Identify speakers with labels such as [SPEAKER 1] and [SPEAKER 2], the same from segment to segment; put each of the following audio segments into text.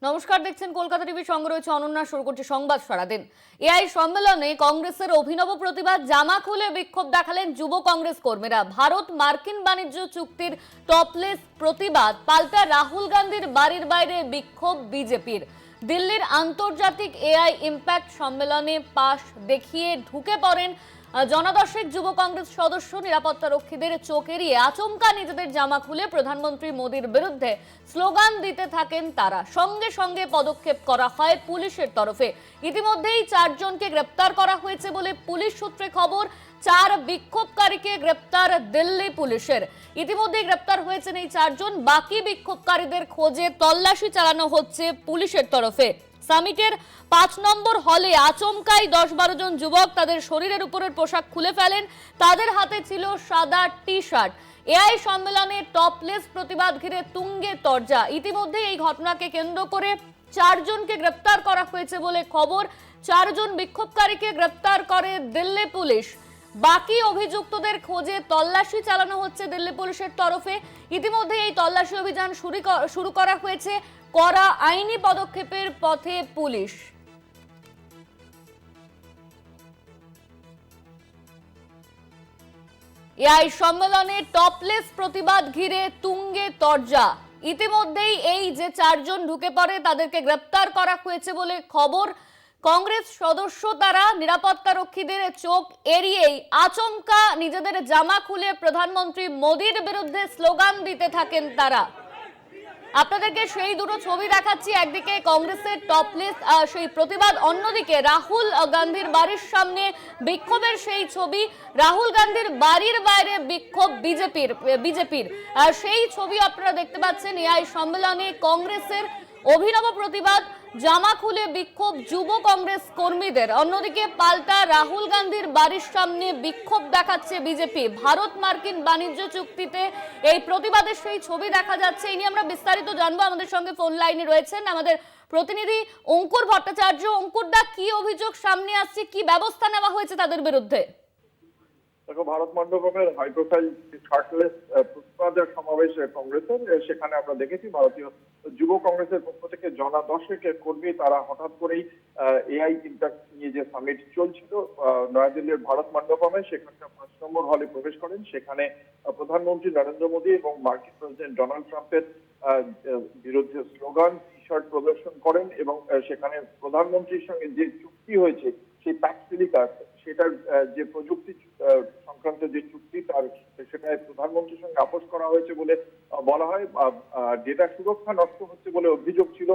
[SPEAKER 1] নমস্কার, দেখছেন কলকাতা টিভি। সঙ্গে রয়েছে অনন্যা। শুরু করছে সংবাদ সারাদিন। এআই সম্মেলনে কংগ্রেসের অভিনব প্রতিবাদ, জামা খুলে বিক্ষোভ দেখালেন যুব কংগ্রেস কর্মীরা। ভারত মার্কিন বাণিজ্য চুক্তির টপলেস প্রতিবাদ, পাল্টা রাহুল গান্ধীর বাড়ির বাইরে বিক্ষোভ বিজেপির। দিল্লির আন্তর্জাতিক এআই ইম্প্যাক্ট সম্মেলনে পাশ দেখিয়ে ঢুকে পড়েন জনদশেক যুব কংগ্রেস সদস্য। নিরাপত্তা রক্ষীদের চোখ এড়িয়ে আচমকা নিজেদের জামা খুলে প্রধানমন্ত্রী মোদীর বিরুদ্ধে স্লোগান দিতে থাকেন তারা। সঙ্গে সঙ্গে পদক্ষেপ করা হয় পুলিশের তরফে। ইতিমধ্যেই 4 জনকে গ্রেপ্তার করা হয়েছে বলে পুলিশ সূত্রে খবর। 4 বিক্ষোভকারীকে গ্রেপ্তার দিল্লি পুলিশের। ইতিমধ্যেই গ্রেপ্তার হয়েছেন এই 4 জন। বাকি বিক্ষোভকারীদের খোঁজে তল্লাশি চালানো হচ্ছে পুলিশের তরফে। সামিটের 5 নম্বর হলে আচমকাই 10-12 জন যুবক তাদের শরীরের উপরের পোশাক খুলে ফেলেন। তাদের হাতে ছিল সাদা টি শার্ট। এআই সম্মেলনে টপলেস প্রতিবাদ ঘিরে তুঙ্গে তরজা। ইতিমধ্যে এই ঘটনাকে কেন্দ্র করে 4 জনকে গ্রেপ্তার করা হয়েছে বলে খবর। 4 জন বিক্ষোভকারীকে গ্রেপ্তার করে দিল্লি পুলিশ। বাকি অভিযুক্তদের খোঁজে তল্লাশি চালানো হচ্ছে দিল্লি পুলিশের তরফে। ইতিমধ্যে এই তল্লাশি অভিযান শুরু করা হয়েছে। কড়া আইনি পদক্ষেপের পথে পুলিশ। এআই সম্মেলনে টপলেস প্রতিবাদ ঘিরে তুঙ্গে তরজা। ইতিমধ্যেই এই যে 4 জন ঢুকে পড়ে তাদেরকে গ্রেপ্তার করা হয়েছে বলে খবর। কংগ্রেস সদস্য তারা। নিরাপত্তা রক্ষীদের চোখ এড়িয়েই আচমকা নিজেদের জামা খুলে প্রধানমন্ত্রী মোদীর বিরুদ্ধে স্লোগান দিতে থাকেন তারা। আপনাদেরকে সেই দুটো ছবি দেখাচ্ছি। একদিকে কংগ্রেসের টপলেস সেই প্রতিবাদ, অন্যদিকে রাহুল গান্ধীর বাড়ির সামনে বিক্ষোভের সেই ছবি। রাহুল গান্ধীর বাড়ির বাইরে বিক্ষোভ বিজেপির সেই ছবি আপনারা দেখতে পাচ্ছেন। এআই সম্মেলনে কংগ্রেসের অভিনব প্রতিবাদ, জামা খুলে বিক্ষোভ যুব কংগ্রেস কর্মীদের। অন্যদিকে পাল্টা রাহুল গান্ধীর বাড়ির সামনে বিক্ষোভ দেখাচ্ছে বিজেপি। ভারত মার্কিন বাণিজ্য চুক্তিতে এই প্রতিবাদের সেই ছবি দেখা যাচ্ছে। এই নিয়ে আমরা বিস্তারিত জানবো। আমাদের সঙ্গে ফোন লাইনে রয়েছেন আমাদের প্রতিনিধি অঙ্কুর ভট্টাচার্য। অঙ্কুরদা, কি অভিযোগ সামনে আসছে, কি ব্যবস্থা নেওয়া হয়েছে তাদের বিরুদ্ধে?
[SPEAKER 2] দেখো, ভারত মণ্ডপমের হাই প্রোফাইল শার্টলেস প্রতিবাদের সমাবেশ কংগ্রেসের, সেখানে আমরা দেখেছি ভারতীয় যুব কংগ্রেসের পক্ষ থেকে জনা দশেক কর্মী তারা হঠাৎ করেই এআই ইম্প্যাক্ট নিয়ে যে সামিট চলছিল নয়াদিল্লির ভারত মণ্ডপমে, সেখানকার 5 নম্বর হলে প্রবেশ করেন। সেখানে প্রধানমন্ত্রী নরেন্দ্র মোদী এবং মার্কিন প্রেসিডেন্ট ডোনাল্ড ট্রাম্পের বিরুদ্ধে স্লোগান, টি শার্ট প্রদর্শন করেন এবং সেখানে প্রধানমন্ত্রীর সঙ্গে যে চুক্তি হয়েছে সেই প্যাক্ট সিলিকা, সেটার যে প্রযুক্তি সংক্রান্ত যে চুক্তি তার সেটায় প্রধানমন্ত্রীর সঙ্গে আপোষ করা হয়েছে বলে বলা হয়। ডেটা সুরক্ষা নষ্ট হচ্ছে বলে অভিযোগ ছিল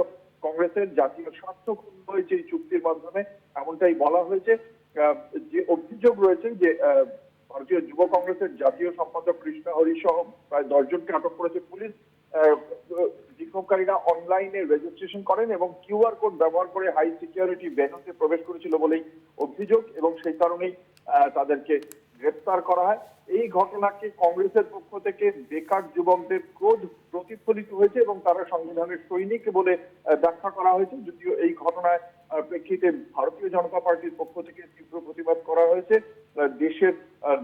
[SPEAKER 2] কংগ্রেসের। জাতীয় স্বার্থ ক্ষুণ্ণ হয়েছে এই চুক্তির মাধ্যমে, এমনটাই বলা হয়েছে। যে অভিযোগ রয়েছে যে ভারতীয় যুব কংগ্রেসের জাতীয় সম্পাদক কৃষ্ণা হরি সহ প্রায় 10 জনকে আটক করেছে পুলিশ। বিক্ষোভকারীরা অনলাইনে রেজিস্ট্রেশন করেন এবং কিউআর কোড ব্যবহার করে হাই সিকিউরিটি ভেন্যুতে প্রবেশ করেছিল বলেই অভিযোগ, এবং সেই কারণেই তাদেরকে গ্রেপ্তার করা হয়। এই ঘটনাকে কংগ্রেসের পক্ষ থেকে বেকার যুবকদের ক্রোধ প্রতিফলিত হয়েছে এবং তারা সংবিধানের সৈনিক বলে ব্যাখ্যা করা হয়েছে। যদিও এই ঘটনায় প্রেক্ষিতে ভারতীয় জনতা পার্টির পক্ষ থেকে তীব্র প্রতিবাদ করা হয়েছে। দেশের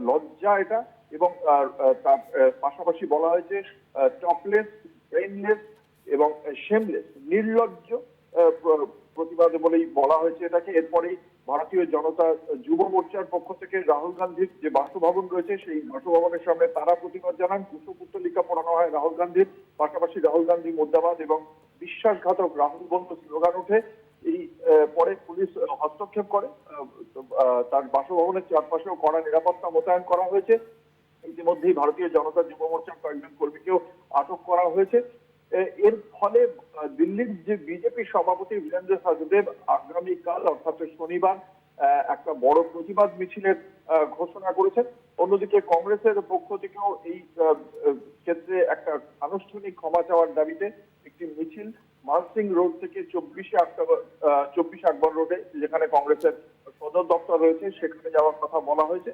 [SPEAKER 2] লজ্জা এটা, এবং তার পাশাপাশি বলা হয়েছে টপলেস, ব্রেইনলেস এবং শেমলেস, নির্লজ্জ প্রতিবাদ বলেই বলা হয়েছে এটাকে। এরপরেই ভারতীয় জনতা যুব মোর্চার পক্ষ থেকে রাহুল গান্ধীর যে বাসভবন রয়েছে সেই বাসভবনের সামনে তারা প্রতিবাদ জানান। কুশপুত্তলিকা পড়ানো হয় রাহুল গান্ধীর, পাশাপাশি রাহুল গান্ধী মুর্দাবাদ এবং বিশ্বাসঘাতক রাহুল বন্ধু স্লোগান ওঠে। এই পরে পুলিশ হস্তক্ষেপ করে, তার বাসভবনের চারপাশেও কড়া নিরাপত্তা মোতায়েন করা হয়েছে। ইতিমধ্যেই ভারতীয় জনতা যুব মোর্চার কয়েকজন কর্মীকেও আটক করা হয়েছে। এর ফলে দিল্লির যে বিজেপি সভাপতি বীরেন্দ্র সহদেব আগামীকাল অর্থাৎ শনিবার একটা বড় প্রতিবাদ মিছিলের ঘোষণা করেছেন। অন্যদিকে কংগ্রেসের পক্ষ থেকেও এই ক্ষেত্রে একটা আনুষ্ঠানিক ক্ষমা চাওয়ার দাবিতে একটি মিছিল মানসিং রোড থেকে 24 আকবর রোডে, যেখানে কংগ্রেসের সদর দপ্তর রয়েছে, সেখানে যাওয়ার কথা বলা হয়েছে।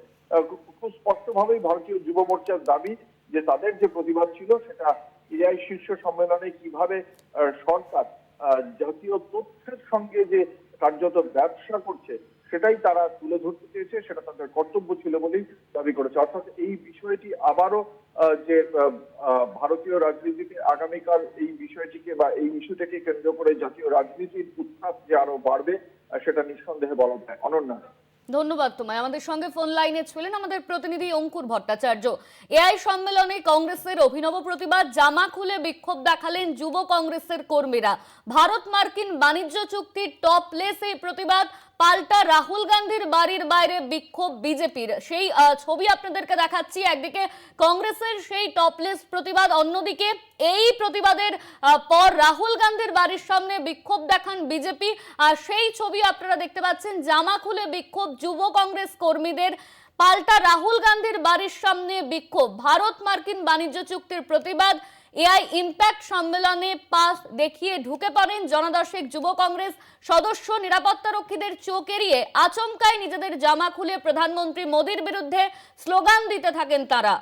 [SPEAKER 2] খুব স্পষ্টভাবেই ভারতীয় যুব মোর্চার দাবি যে তাদের যে প্রতিবাদ ছিল সেটা এআই শীর্ষ সম্মেলনে কিভাবে সরকার জাতীয় তথ্যের সঙ্গে যে কার্যত ব্যবসা করছে সেটাই তারা তুলে ধরতে চেয়েছে, সেটা তাদের কর্তব্য ছিল বলেই দাবি করেছে। অর্থাৎ এই বিষয়টি আবারও যে ভারতীয় রাজনীতিতে আগামীকাল এই বিষয়টিকে বা এই ইস্যুটাকে কেন্দ্র করে জাতীয় রাজনীতির উত্থাপ যে আরো বাড়বে সেটা নিঃসন্দেহে বলা যায়। অনন্যা,
[SPEAKER 1] ধন্যবাদ তোমায়। আমাদের সঙ্গে ফোন লাইনে ছিলেন আমাদের প্রতিনিধি অঙ্কুর ভট্টাচার্য। এআই সম্মেলনে কংগ্রেসের অভিনব প্রতিবাদ, জামা খুলে বিক্ষোভ দেখালেন যুব কংগ্রেসের কর্মীরা। ভারত মার্কিন বাণিজ্য চুক্তির টপলেস এই প্রতিবাদ, পাল্টা রাহুল গান্ধীর বাড়ির বাইরে বিক্ষোভ বিজেপির। সেই ছবি আপনাদেরকে দেখাচ্ছি। একদিকে কংগ্রেসের সেই টপলেস প্রতিবাদ, অন্যদিকে এই প্রতিবাদের পর রাহুল গান্ধীর বাড়ির সামনে বিক্ষোভ দেখান বিজেপি। আর সেই ছবি আপনারা দেখতে পাচ্ছেন, জামা খুলে বিক্ষোভ যুব কংগ্রেস কর্মীদের, পাল্টা রাহুল গান্ধীর বাড়ির সামনে বিক্ষোভ। ভারত মার্কিন বাণিজ্য চুক্তির প্রতিবাদ, এআই ইম্প্যাক্ট সম্মেলনে পাস দেখিয়ে ঢুকে পড়েন জনদশেক যুব কংগ্রেস সদস্য। নিরাপত্তা রক্ষীদের চোখ এড়িয়ে আচমকাই নিজেদের জামা খুলে প্রধানমন্ত্রী মোদীর বিরুদ্ধে স্লোগান দিতে থাকেন তারা।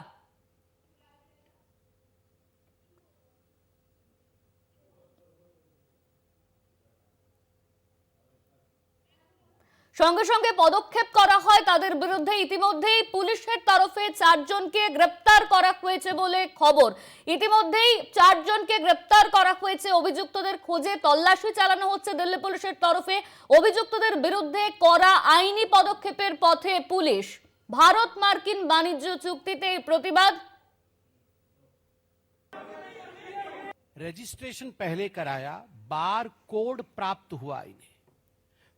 [SPEAKER 1] সঙ্গে সঙ্গে পদক্ষেপ করা হয় তাদের বিরুদ্ধে। ইতিমধ্যেই পুলিশের তরফে 4 জনকে গ্রেপ্তার করা হয়েছে বলে খবর। ইতিমধ্যেই 4 জনকে গ্রেপ্তার করা হয়েছে। অভিযুক্তদের খোঁজে তল্লাশি চালানো হচ্ছে দিল্লি পুলিশের তরফে। অভিযুক্তদের বিরুদ্ধে কড়া আইনি পদক্ষেপের পথে পুলিশ। ভারত মার্কিন বাণিজ্য চুক্তিতে এই প্রতিবাদ।
[SPEAKER 3] रजिस्ट्रेशन पहले कराया, बार कोड प्राप्त हुआ इन्हें।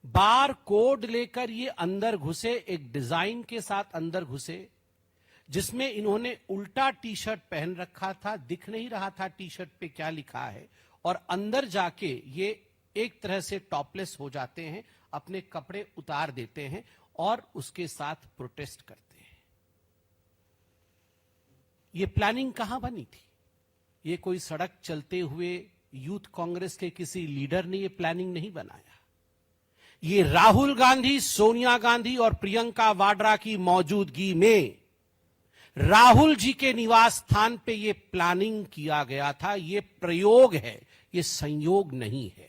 [SPEAKER 3] बार कोड लेकर ये अंदर घुसे, एक डिजाइन के साथ अंदर घुसे, जिसमें इन्होंने उल्टा टी शर्ट पहन रखा था, दिख नहीं रहा था टी शर्ट पे क्या लिखा है, और अंदर जाके ये एक तरह से टॉपलेस हो जाते हैं, अपने कपड़े उतार देते हैं और उसके साथ प्रोटेस्ट करते हैं। ये प्लानिंग कहां बनी थी? ये कोई सड़क चलते हुए यूथ कांग्रेस के किसी लीडर ने ये प्लानिंग नहीं बनाया। ये राहुल गांधी, सोनिया गांधी और प्रियंका वाड्रा की मौजूदगी में राहुल जी के निवास स्थान पे ये प्लानिंग किया गया था। ये प्रयोग है, ये संयोग नहीं है।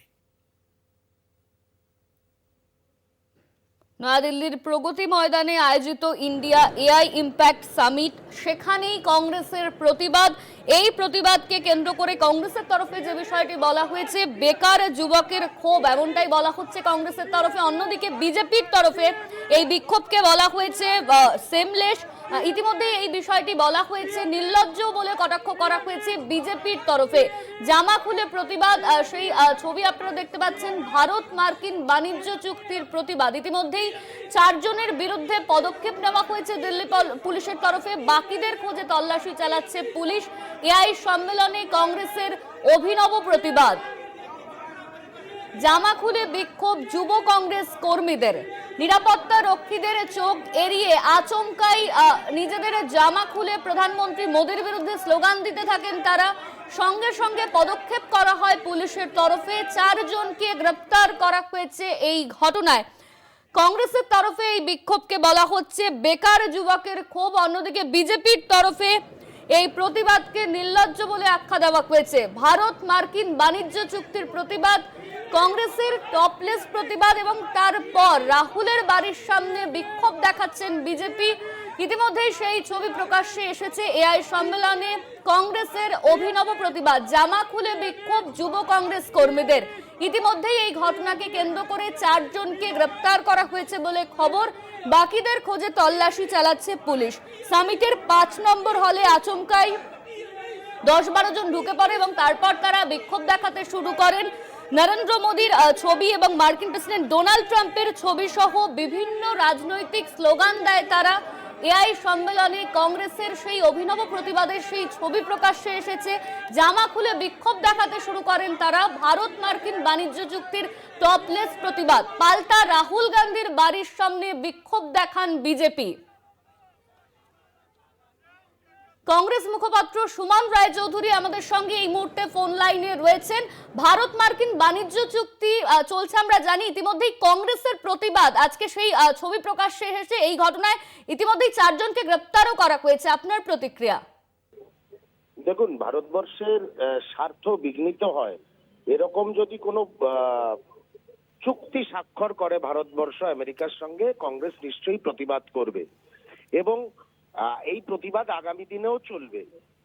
[SPEAKER 1] নয়াদিল্লির প্রগতি ময়দানে আয়োজিত ইন্ডিয়া এআই ইম্প্যাক্ট সামিট, সেখানেই কংগ্রেসের প্রতিবাদ। এই প্রতিবাদকে কেন্দ্র করে কংগ্রেসের তরফে যে বিষয়টি বলা হয়েছে, বেকার যুবকের ক্ষোভ, এমনটাই বলা হচ্ছে কংগ্রেসের তরফে। অন্যদিকে বিজেপির তরফে এই বিক্ষোভকে বলা হয়েছে সেমলেস। ইতিমধ্যে এই বিষয়টি বলা হয়েছে নির্লজ্জ বলে কটাক্ষ করা হয়েছে বিজেপির তরফে। জামা খুলে প্রতিবাদ, সেই ছবি আপনারা দেখতে পাচ্ছেন। ভারত মার্কিন বাণিজ্য চুক্তির প্রতিবাদ। ইতিমধ্যেই 4 জনের বিরুদ্ধে পদক্ষেপ নেওয়া হয়েছে দিল্লি পুলিশের তরফে। বাকিদের খোঁজে তল্লাশি চালাচ্ছে পুলিশ। এআই সম্মেলনে কংগ্রেসের অভিনব প্রতিবাদ, জামা খুলে বিক্ষোভ যুব কংগ্রেস কর্মীদের। নিরাপত্তা রক্ষীদের চোখ এড়িয়ে আচমকাই নিজেদের জামা খুলে প্রধানমন্ত্রী মোদীর বিরুদ্ধে স্লোগান দিতে থাকেন তারা। সঙ্গে সঙ্গে পদক্ষেপ করা হয় পুলিশের তরফে। 4 জনকে গ্রেপ্তার করা হয়েছে এই ঘটনায়। কংগ্রেসের তরফে এই বিক্ষোভকে বলা হচ্ছে বেকার যুবকের ক্ষোভ। অন্যদিকে বিজেপির তরফে এই প্রতিবাদকে নির্লজ্জ বলে আখ্যা দেওয়া হয়েছে। ভারত মার্কিন বাণিজ্য চুক্তির প্রতিবাদ, কংগ্রেসের টপলেস প্রতিবাদ এবং তারপর রাহুলের বাড়ির সামনে বিক্ষোভ দেখাচ্ছেন বিজেপি। ইতিমধ্যেই সেই ছবি প্রকাশ্যে এসেছে। এআই সম্মেলনে কংগ্রেসের অভিনব প্রতিবাদ, জামা খুলে বিক্ষোভ যুব কংগ্রেস কর্মীদের। ইতিমধ্যেই এই ঘটনাকে কেন্দ্র করে 4 জনকে গ্রেপ্তার করা হয়েছে বলে খবর। বাকিদের খোঁজে তল্লাশি চালাচ্ছে পুলিশ। সামিটের 5 নম্বর হলে আচমকাই 10-12 জন ঢুকে পড়ে এবং তারপর তারা বিক্ষোভ দেখাতে শুরু করেন। নরেন্দ্র মোদীর ছবি এবং মার্কিন প্রেসিডেন্ট ডোনাল্ড ট্রাম্পের ছবি সহ বিভিন্ন রাজনৈতিক স্লোগান দেয় তারা। এআই সম্মেলনে কংগ্রেসের সেই অভিনব প্রতিবাদের সেই ছবি প্রকাশ্যে এসেছে। জামা খুলে বিক্ষোভ দেখাতে শুরু করেন তারা। ভারত মার্কিন বাণিজ্য চুক্তির টপলেস প্রতিবাদ, পাল্টা রাহুল গান্ধীর বাড়ির সামনে বিক্ষোভ দেখান বিজেপি। কংগ্রেস মুখপাত্র সুমন রায়চৌধুরী আমাদের সঙ্গে এই মুহূর্তে ফোন লাইনে রয়েছেন। ভারত মার্কিন বাণিজ্য চুক্তি চলছে আমরা জানি, ইতিমধ্যেই কংগ্রেসের প্রতিবাদ, আজকে সেই ছবি প্রকাশ্যে এসেছে। এই ঘটনায় ইতিমধ্যেই 4 জনকে গ্রেপ্তারও করা হয়েছে। আপনার প্রতিক্রিয়া?
[SPEAKER 4] দেখুন, ভারতবর্ষের স্বার্থ বিঘ্নিত হয় এরকম যদি কোনো চুক্তি স্বাক্ষর করে ভারতবর্ষ আমেরিকার সঙ্গে, কংগ্রেস নিশ্চয়ই প্রতিবাদ করবে এবং এই প্রতিবাদ আগামী দিনেও চলবে।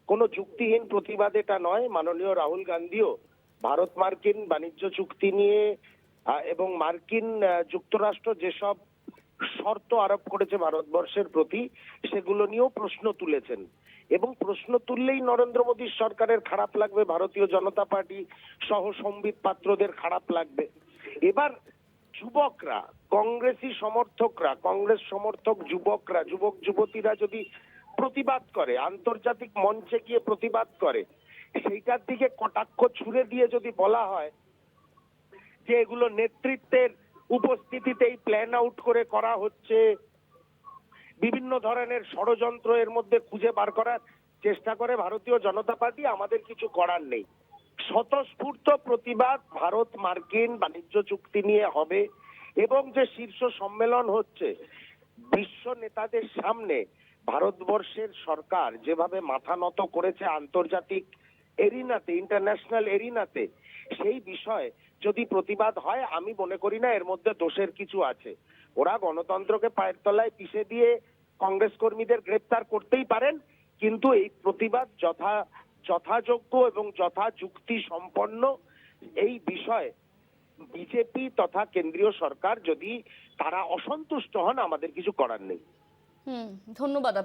[SPEAKER 4] কোনো যুক্তিহীন প্রতিবাদ এটা নয়। মাননীয় রাহুল গান্ধীও ভারত মার্কিন বাণিজ্য চুক্তি নিয়ে এবং মার্কিন যুক্তরাষ্ট্র যেসব শর্ত আরোপ করেছে ভারতবর্ষের প্রতি, সেগুলো নিয়েও প্রশ্ন তুলেছেন এবং প্রশ্ন তুললেই নরেন্দ্র মোদীর সরকারের খারাপ লাগবে, ভারতীয় জনতা পার্টি সহ সম্বিত পাত্রদের খারাপ লাগবে। এবার যুবকরা, কংগ্রেসী সমর্থকরা, কংগ্রেস সমর্থক যুবকরা, যুবক যুবতীরা যদি প্রতিবাদ করে, আন্তর্জাতিক মঞ্চে গিয়ে প্রতিবাদ করে, সেইটার দিকে কটাক্ষ ছুড়ে দিয়ে যদি বলা হয় যে এগুলো নেতৃত্বের উপস্থিতিতেই প্ল্যান আউট করে করা হচ্ছে, বিভিন্ন ধরনের ষড়যন্ত্র এর মধ্যে খুঁজে বার করার চেষ্টা করে ভারতীয় জনতা পার্টি, আমাদের কিছু করার নেই। স্বতঃস্ফূর্ত প্রতিবাদ ভারত মার্কিন বাণিজ্য চুক্তি নিয়ে হবে এবং যে শীর্ষ সম্মেলন হচ্ছে, বিশ্ব নেতাদের সামনে ভারতবর্ষের সরকার যেভাবে মাথা নত করেছে আন্তর্জাতিক এরিনাতে, ইন্টারন্যাশনাল এরিনাতে, সেই বিষয়ে যদি প্রতিবাদ হয়, আমি মনে করি না এর মধ্যে দোষের কিছু আছে। ওরা গণতন্ত্রকে পায়ের তলায় পিষে দিয়ে কংগ্রেস কর্মীদের গ্রেপ্তার করতেই পারেন, কিন্তু এই প্রতিবাদ যথাযোগ্য এবং যথাযুক্তি সম্পন্ন। এই বিষয়ে বিজেপি তথা কেন্দ্রীয় সরকার যদি তারা অসন্তুষ্ট হন, আমাদের কিছু করার নেই।
[SPEAKER 1] ধন্যবাদ।